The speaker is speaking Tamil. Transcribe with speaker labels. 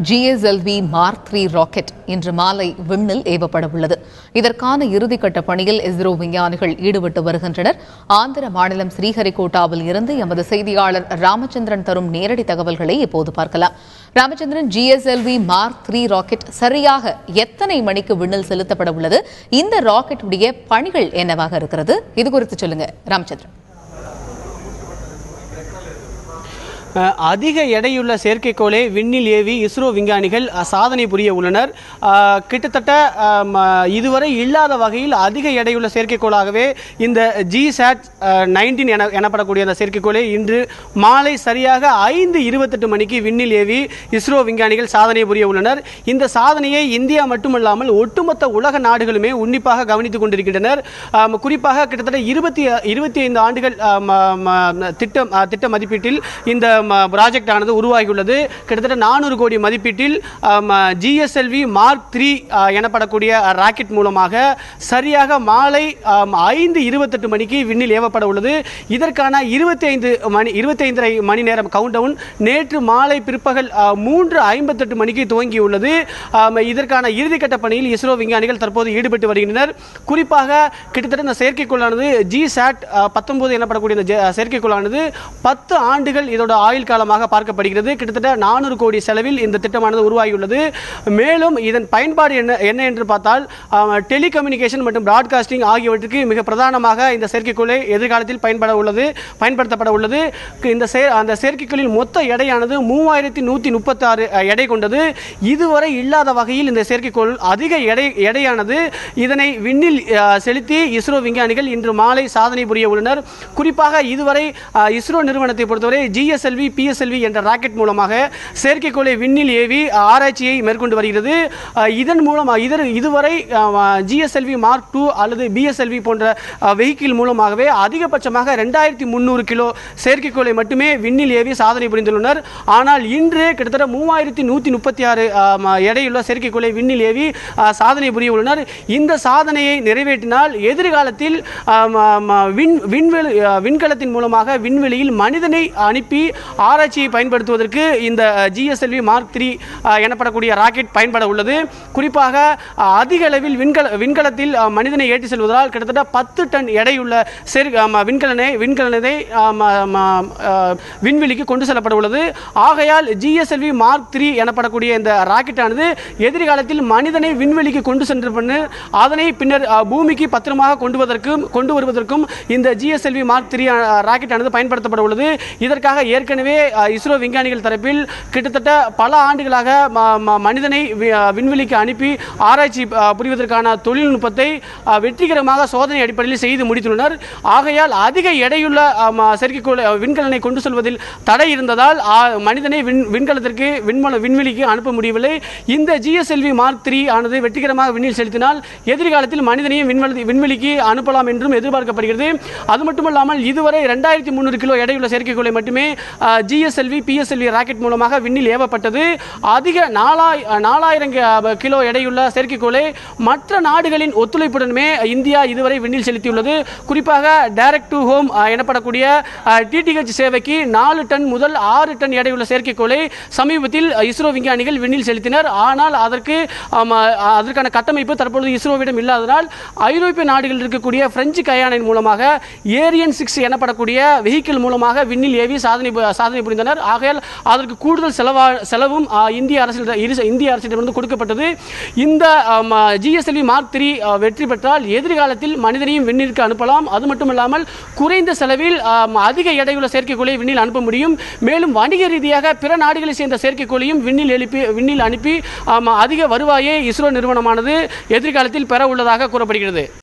Speaker 1: GSLV Mark III ராக்கெட் இன்று மாலை விண்ணில் ஏவப்பட உள்ளது. இதற்கான இறுதிக்கட்ட பணியில் இஸ்ரோ விஞ்ஞானிகள் ஈடுபட்டு வருகின்றனர். ஆந்திர மாநிலம் ஸ்ரீஹரிகோட்டாவில் இருந்து எமது செய்தியாளர் ராமச்சந்திரன் தரும் நேரடி தகவல்களை இப்போது பார்க்கலாம். Ramachandran, GSLV Mark III rocket சரியாக எத்தனை மணிக்கு விண்ணில் செலுத்தப்பட உள்ளது? இந்த ராக்கெட்டுடைய பணிகள் என்னவாக இருக்கிறது? இது குறித்து சொல்லுங்க ராமச்சந்திரன்.
Speaker 2: அதிக எடையுள்ள செயற்கைக்கோளை விண்ணில் ஏவி இஸ்ரோ விஞ்ஞானிகள் சாதனை புரிய உள்ளனர். கிட்டத்தட்ட இதுவரை இல்லாத வகையில் அதிக எடையுள்ள செயற்கைக்கோளாகவே இந்த GSAT-19 எனப்படக்கூடிய அந்த செயற்கைக்கோளை இன்று மாலை சரியாக 5:28 மணிக்கு விண்ணில் ஏவி இஸ்ரோ விஞ்ஞானிகள் சாதனை புரிய உள்ளனர். இந்த சாதனையை இந்தியா மட்டுமல்லாமல் ஒட்டுமொத்த உலக நாடுகளுமே உன்னிப்பாக கவனித்துக் கொண்டிருக்கின்றனர். குறிப்பாக கிட்டத்தட்ட 25 ஆண்டுகள் திட்ட மதிப்பீட்டில் இந்த ப்ராஜெக்ட் ஆனது உருவாகியுள்ளது. கிட்டத்தட்ட 400 கோடி மதிப்பீட்டில் GSLV Mark III எனப்படக்கூடிய ராக்கெட் மூலமாக சரியாக மாலை 5:28 மணிக்கு விண்ணில் ஏவப்பட உள்ளது. இதற்கான 25 மணி நேரம் கவுண்ட் டவுன் நேற்று மாலை பிற்பகல் 3:58 மணிக்கு துவங்கியுள்ளது. இதற்கான இறுதிக்கட்ட பணியில் இஸ்ரோ விஞ்ஞானிகள் தற்போது ஈடுபட்டு வருகின்றனர். குறிப்பாக கிட்டத்தட்ட இந்த செயற்கைக்கோளானது GSAT-19 எனப்படக்கூடிய இந்த செயற்கைக்கோளானது 10 ஆண்டுகள் இதோட ஆயுள் காலமாக பார்க்கப்படுகிறது. கிட்டத்தட்ட 400 கோடி செலவில் இந்த திட்டமானது உருவாகியுள்ளது. மேலும் இதன் பயன்பாடு என்ன என்று பார்த்தால் டெலிகம்யூனிகேஷன் மற்றும் பிராட்காஸ்டிங் ஆகியவற்றுக்கு மிக பிரதானமாக இந்த செயற்கைக்கோளை எதிர்காலத்தில் பயன்படுத்தப்பட உள்ளது. அந்த செயற்கைக்கோளின் மொத்த எடையானது 3136 எடை கொண்டது. இதுவரை இல்லாத வகையில் இந்த செயற்கைக்கோள் அதிக எடையானது. இதனை விண்ணில் செலுத்தி இஸ்ரோ விஞ்ஞானிகள் இன்று மாலை சாதனை புரிய உள்ளனர். குறிப்பாக இதுவரை இஸ்ரோ நிறுவனத்தை பொறுத்தவரை GSLV PSLV என்ற ராக்கெட் மூலமாக செயற்கைக்கோளை விண்ணில் ஏவி ஆராய்ச்சியை மேற்கொண்டு வருகிறது. இதன் மூலம் இதுவரை GSLV Mark II அல்லது BSLV போன்ற வெஹிக்கிள் மூலமாகவே அதிகபட்சமாக 2300 கிலோ செயற்கைக்கோளை மட்டுமே விண்ணில் ஏவி சாதனை புரிந்துள்ளனர். ஆனால் இன்று கிட்டத்தட்ட 3136 எடையுள்ள செயற்கைக்கோளை விண்ணில் ஏவி சாதனை புரிய உள்ளனர். இந்த சாதனையை நிறைவேற்றினால் எதிர்காலத்தில் விண்கலத்தின் மூலமாக விண்வெளியில் மனிதனை அனுப்பி ஆராய்ச்சியை பயன்படுத்துவதற்கு இந்த GSLV Mark III எனப்படக்கூடிய ராக்கெட் பயன்பட உள்ளது. குறிப்பாக அதிக அளவில் விண்கலத்தில் மனிதனை ஏற்றி செல்வதால் கிட்டத்தட்ட 10 டன் எடையுள்ள விண்கலனை விண்வெளிக்கு கொண்டு செல்லப்பட உள்ளது. ஆகையால் GSLV Mark III எனப்படக்கூடிய இந்த ராக்கெட்டானது எதிர்காலத்தில் மனிதனை விண்வெளிக்கு கொண்டு சென்று அதனை பின்னர் பூமிக்கு பத்திரமாக கொண்டு வருவதற்கும் இந்த GSLV Mark III ராக்கெட்டானது பயன்படுத்தப்பட உள்ளது. இதற்காக ஏற்கனவே இஸ்ரோ விஞ்ஞானிகள் தரப்பில் கிட்டத்தட்ட பல ஆண்டுகளாக மனிதனை விண்வெளிக்கு அனுப்பி ஆராய்ச்சி புரிவதற்கான தொழில்நுட்பத்தை வெற்றிகரமாக சோதனை அடிப்படையில் செய்து முடித்துள்ளனர். ஆகையால் அதிக எடையுள்ள செயற்கைக்கோள் விண்கலனை கொண்டு செல்வதில் தடை இருந்ததால் மனிதனை விண்வெளிக்கு அனுப்ப முடியவில்லை. இந்த GSLV Mark III ஆனது வெற்றிகரமாக விண்ணில் செலுத்தினால் எதிர்காலத்தில் மனிதனையும் விண்வெளிக்கு அனுப்பலாம் என்றும் எதிர்பார்க்கப்படுகிறது. அது மட்டுமல்லாமல் இதுவரை 2300 கிலோ எடையுள்ள செயற்கைக்கோளை மட்டுமே GSLV PSLV ராக்கெட் மூலமாக விண்ணில் ஏவப்பட்டது. அதிக 4000 கிலோ எடையுள்ள செயற்கைக்கோளை மற்ற நாடுகளின் ஒத்துழைப்புடனுமே இந்தியா இதுவரை விண்ணில் செலுத்தியுள்ளது. குறிப்பாக டைரக்ட் டு ஹோம் எனப்படக்கூடிய DTH சேவைக்கு 4 டன் முதல் 6 டன் எடையுள்ள செயற்கைக்கோளை சமீபத்தில் இஸ்ரோ விஞ்ஞானிகள் விண்ணில் செலுத்தினர். ஆனால் அதற்கான கட்டமைப்பு தற்பொழுது இஸ்ரோவிடம் இல்லாததால் ஐரோப்பிய நாடுகளில் இருக்கக்கூடிய பிரெஞ்சு கயானின் மூலமாக ஏரியன் 6 எனப்படக்கூடிய வெஹிக்கிள் மூலமாக விண்ணில் ஏவி சாதனை புரிந்தனர். ஆகையால் அதற்கு கூடுதல் செலவும் இந்திய அரசிடமிருந்து கொடுக்கப்பட்டது. இந்த GSLV Mark III வெற்றி பெற்றால் எதிர்காலத்தில் மனிதனையும் விண்ணிற்கு அனுப்பலாம். அது மட்டுமல்லாமல் குறைந்த செலவில் அதிக எடையுள்ள செயற்கைக்கோளை விண்ணில் அனுப்ப முடியும். மேலும் வணிக ரீதியாக பிற நாடுகளை சேர்ந்த செயற்கைக்கோளையும் விண்ணில் அனுப்பி அதிக வருவாயை இஸ்ரோ நிறுவனமானது எதிர்காலத்தில் பெற உள்ளதாக கூறப்படுகிறது.